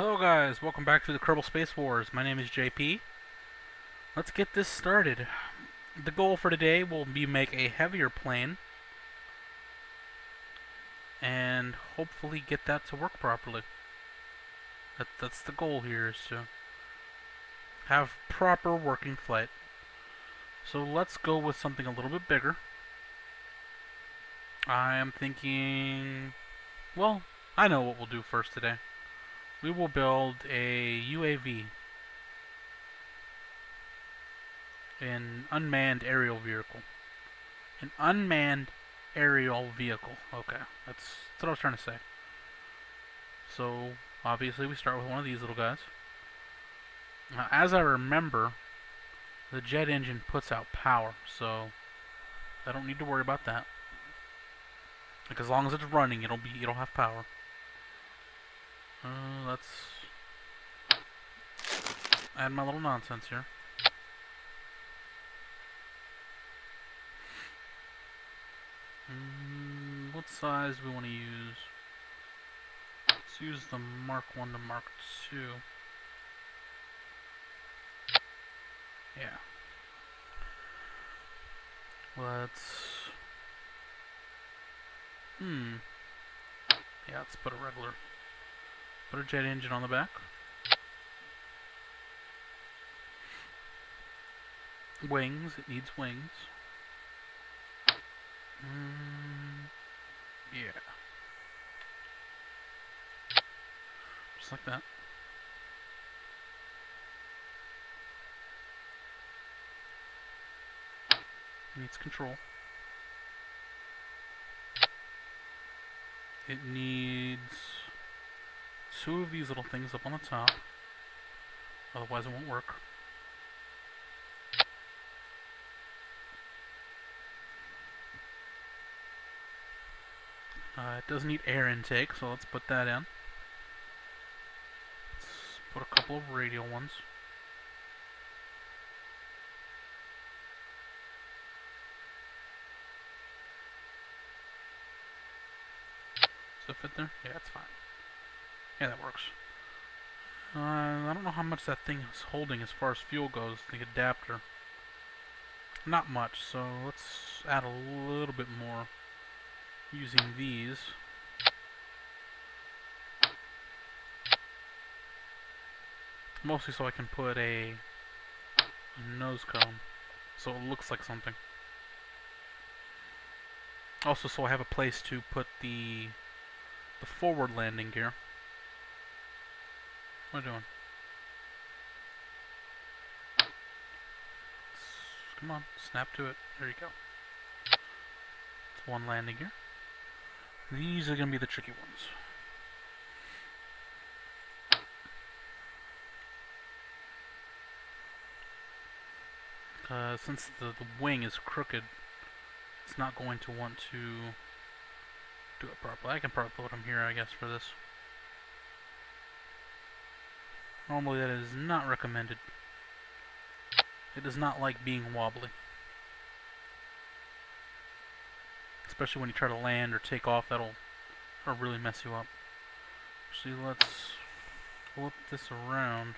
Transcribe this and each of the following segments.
Hello guys, welcome back to the Kerbal Space Wars. My name is JP. Let's get this started. The goal for today will be make a heavier plane and hopefully get that to work properly. That's the goal here, is to have proper working flight. So let's go with something a little bit bigger. I am thinking, well, I know what we'll do first today. We will build a UAV, an unmanned aerial vehicle. An unmanned aerial vehicle. Okay, that's what I was trying to say. So, obviously we start with one of these little guys. Now, as I remember, the jet engine puts out power, so I don't need to worry about that. Like, as long as it's running, it'll have power. Let's add my little nonsense here. What size do we want to use? Let's use the Mark 1 to Mark 2. Yeah. Yeah, let's put a jet engine on the back. Wings, it needs wings. Yeah. Just like that. Needs control. It needs two of these little things up on the top. Otherwise it won't work. It does need air intake, so let's put that in. Let's put a couple of radial ones. Does it fit there? Yeah, it's fine. Yeah, that works. I don't know how much that thing is holding as far as fuel goes, the adapter. Not much, so let's add a little bit more using these. Mostly so I can put a nose cone, so it looks like something. Also, so I have a place to put the forward landing gear. What am I doing? Come on, snap to it. There you go. It's one landing gear. These are going to be the tricky ones. Since the wing is crooked, it's not going to want to do it properly. I can probably put them here, I guess, for this. Normally that is not recommended. It does not like being wobbly. Especially when you try to land or take off, that'll really mess you up. Actually, let's flip this around.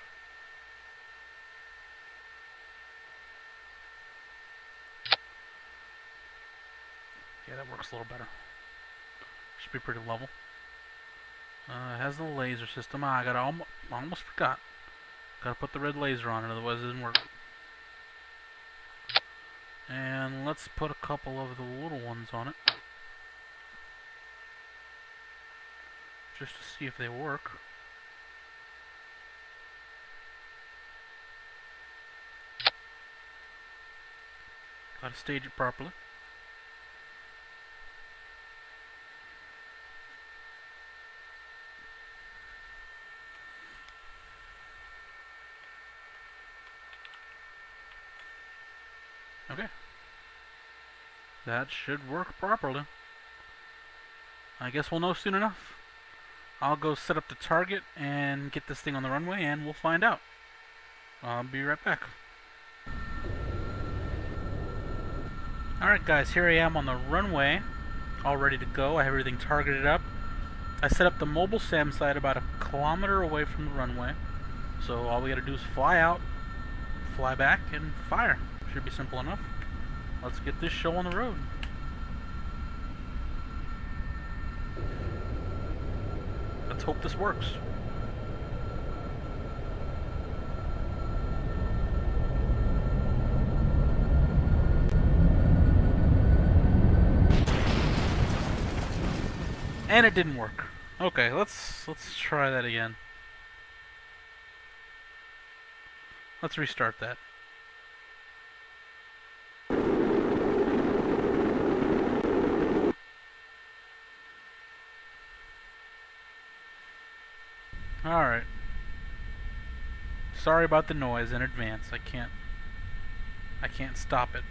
Yeah, that works a little better. Should be pretty level. It has the laser system. I almost forgot. Gotta put the red laser on it, otherwise it doesn't work. And let's put a couple of the little ones on it, just to see if they work. Gotta stage it properly. Okay. That should work properly. I guess we'll know soon enough. I'll go set up the target and get this thing on the runway, and we'll find out. I'll be right back. Alright guys, here I am on the runway, all ready to go. I have everything targeted up. I set up the mobile SAM site about 1 kilometer away from the runway. So all we gotta do is fly out, fly back, and fire. Should be simple enough. Let's get this show on the road. Let's hope this works. And it didn't work. Okay, let's try that again. Let's restart that. Alright. Sorry about the noise in advance. I can't stop it.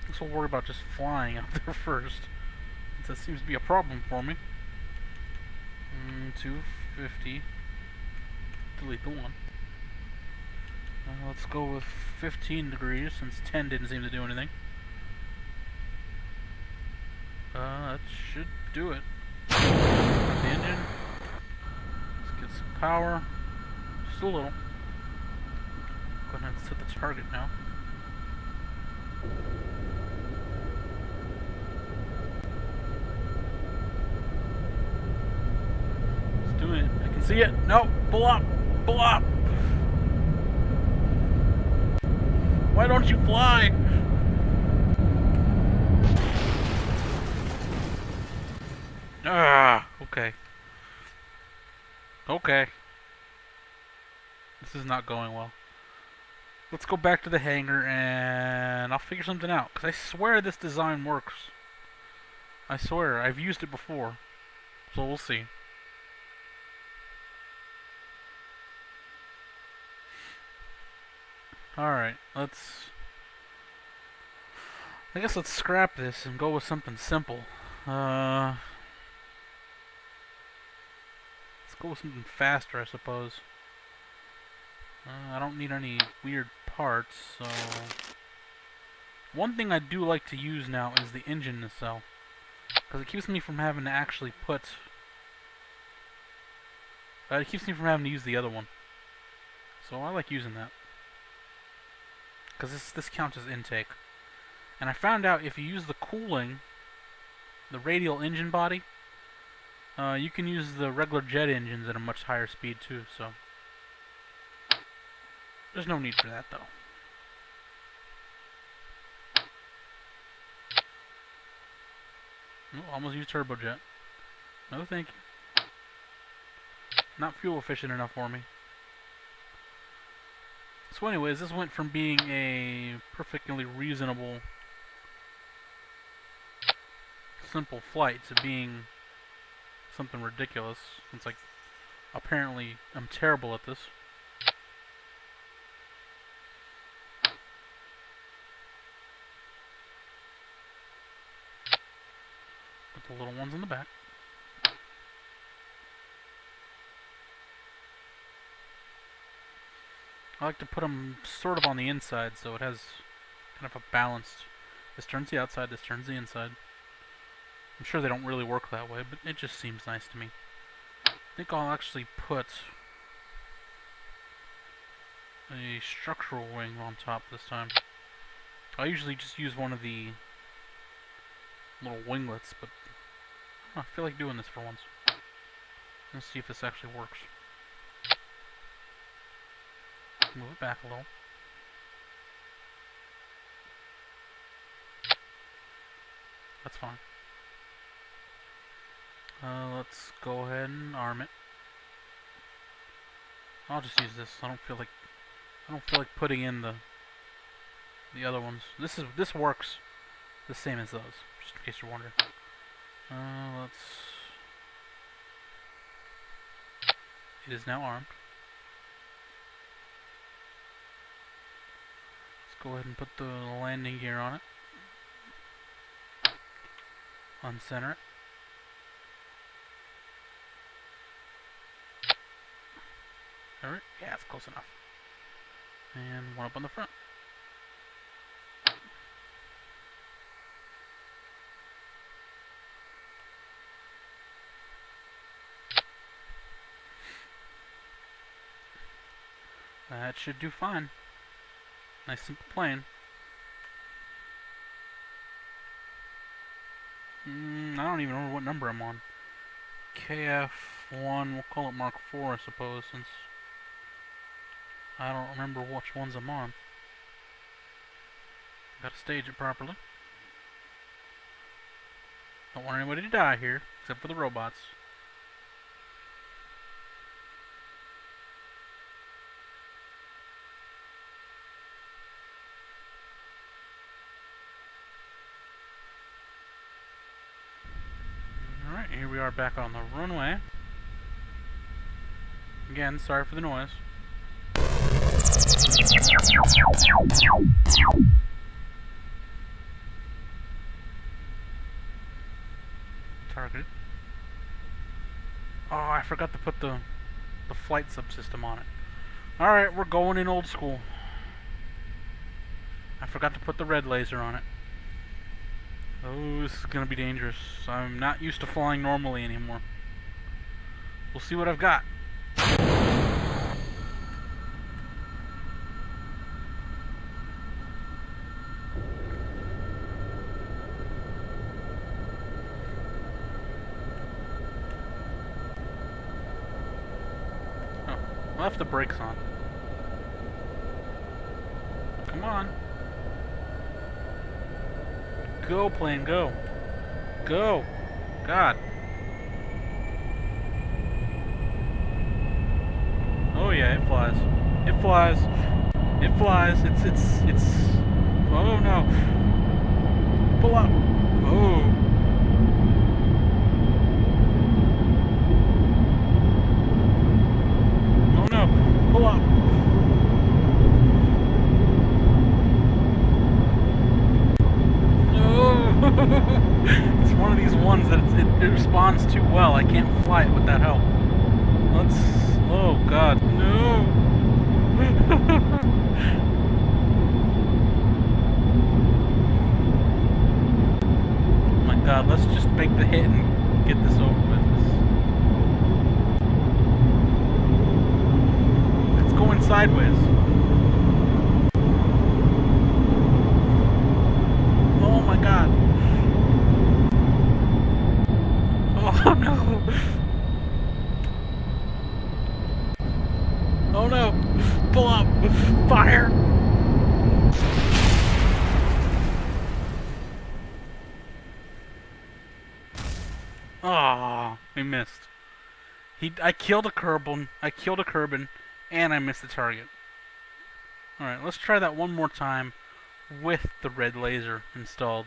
Guess we'll worry about just flying out there first, since that seems to be a problem for me. 250. Delete the 1. Let's go with 15 degrees, since 10 didn't seem to do anything. That should do it. Start the engine. Let's get some power. Just a little. Go ahead and set the target now. It's doing it. I can see it. No! Pull up! Pull up! Why don't you fly? Okay. Okay. This is not going well. Let's go back to the hangar and I'll figure something out. Because I swear this design works. I swear, I've used it before. So we'll see. Alright, I guess let's scrap this and go with something simple. Let's go with something faster, I suppose. I don't need any weird parts, so... One thing I do like to use now is the engine nacelle. Because it keeps me from having to actually put... it keeps me from having to use the other one. So I like using that. Because this counts as intake. And I found out if you use the cooling, the radial engine body, you can use the regular jet engines at a much higher speed too, so... There's no need for that, though. Oh, almost used turbojet. No thank you. Not fuel efficient enough for me. So anyways, this went from being a perfectly reasonable, simple flight to being something ridiculous. It's like, apparently, I'm terrible at this. Put the little ones in the back. I like to put them sort of on the inside so it has kind of a balanced... This turns the outside, this turns the inside. I'm sure they don't really work that way, but it just seems nice to me. I think I'll actually put a structural wing on top this time. I usually just use one of the little winglets, but I feel like doing this for once. Let's see if this actually works. Move it back a little. That's fine. Let's go ahead and arm it. I'll just use this. I don't feel like putting in the other ones. This works the same as those, just in case you're wondering. It is now armed. Let's go ahead and put the landing gear on it. Uncenter it. Alright, yeah, it's close enough. And one up on the front. That should do fine. Nice simple plane. I don't even remember what number I'm on. KF1, we'll call it Mark 4, I suppose, since I don't remember which ones I'm on. Gotta stage it properly. Don't want anybody to die here, except for the robots. Alright, here we are back on the runway. Again, sorry for the noise. Targeted. Oh, I forgot to put the flight subsystem on it. Alright, we're going in old school. I forgot to put the red laser on it. Oh, this is gonna be dangerous. I'm not used to flying normally anymore. We'll see what I've got. Oh, left the brakes on. Come on. Go, plane, go. Go. God. Oh yeah, it flies. It flies. It flies. It's... Oh no. Pull up. Oh. Oh no. Pull up. It's one of these ones that it responds too well. I can't fly it with that help. Let's... Oh god, no! Oh my god, let's just make the hit and get this over with. It's going sideways. Oh my god. Oh no! Oh no! Pull up! Fire! Ah, we missed. I killed a Kerbal, and I missed the target. Alright, let's try that one more time with the red laser installed.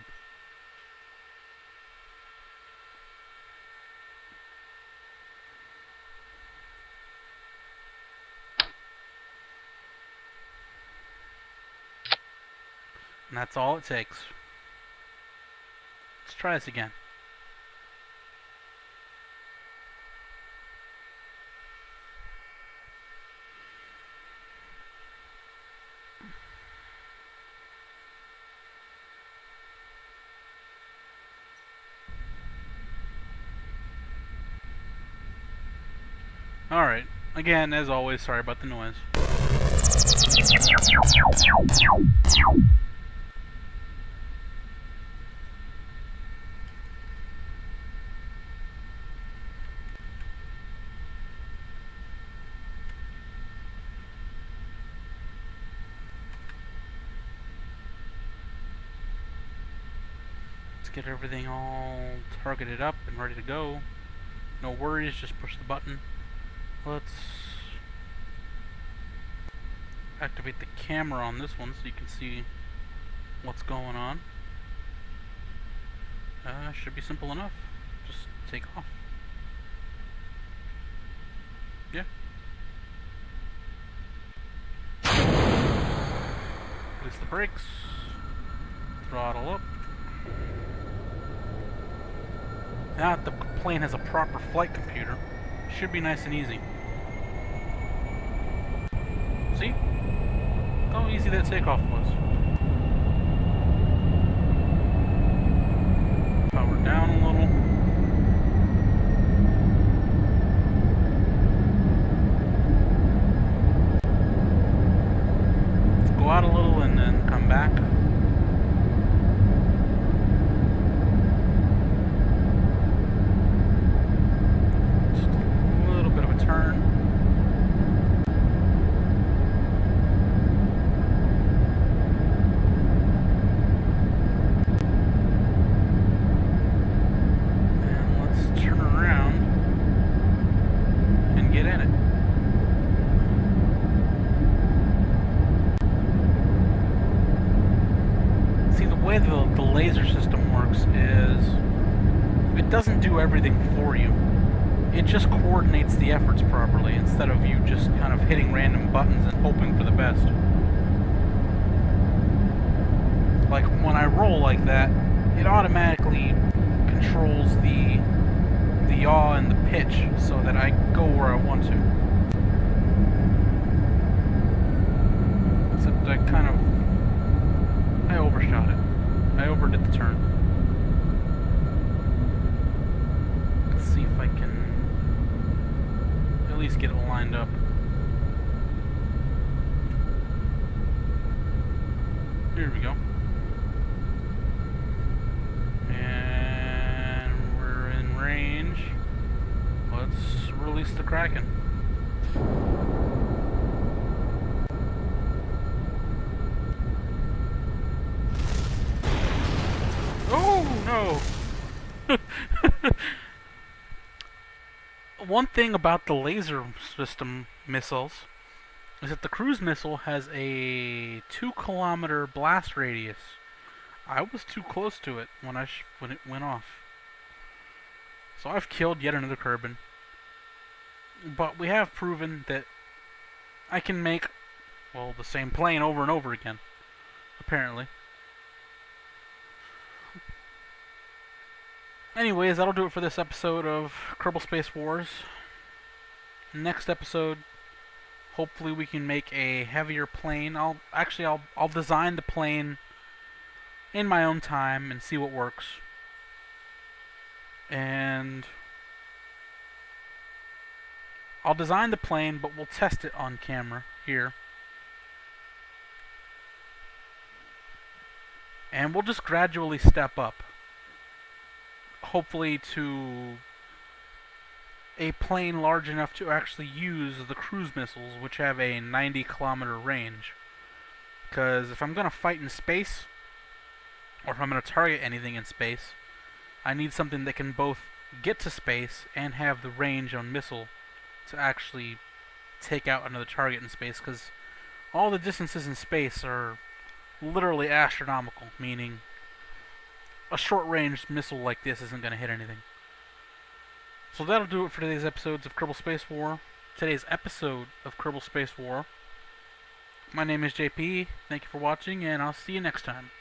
And that's all it takes. Let's try this again. Alright, again, as always, sorry about the noise. Get everything all targeted up and ready to go. No worries, just push the button. Let's activate the camera on this one so you can see what's going on. Should be simple enough. Just take off. Yeah. Release the brakes. Throttle up. Now that the plane has a proper flight computer, it should be nice and easy. See? How easy that takeoff was. Power down a little. back. Just a little bit of a turn. And let's turn around and get in it. The way the laser system works is it doesn't do everything for you. It just coordinates the efforts properly instead of you just kind of hitting random buttons and hoping for the best. Like when I roll like that, it automatically controls the yaw and the pitch so that I go where I want to. Except I overshot it. I overdid the turn. Let's see if I can at least get it lined up. Here we go. And we're in range. Let's release the Kraken. Oh no! One thing about the laser system missiles is that the cruise missile has a 2-kilometer blast radius. I was too close to it when it went off. So I've killed yet another Kerbal. But we have proven that I can make, well, the same plane over and over again. Apparently. Anyways, that'll do it for this episode of Kerbal Space Wars. Next episode, hopefully we can make a heavier plane. I'll design the plane in my own time and see what works. And I'll design the plane, but we'll test it on camera here. And we'll just gradually step up. Hopefully to a plane large enough to actually use the cruise missiles, which have a 90-kilometer range. Because if I'm going to fight in space, or if I'm going to target anything in space, I need something that can both get to space and have the range on missile to actually take out another target in space, because all the distances in space are literally astronomical, meaning a short-range missile like this isn't going to hit anything. So that'll do it for today's episode of Kerbal Space War. My name is JP. Thank you for watching, and I'll see you next time.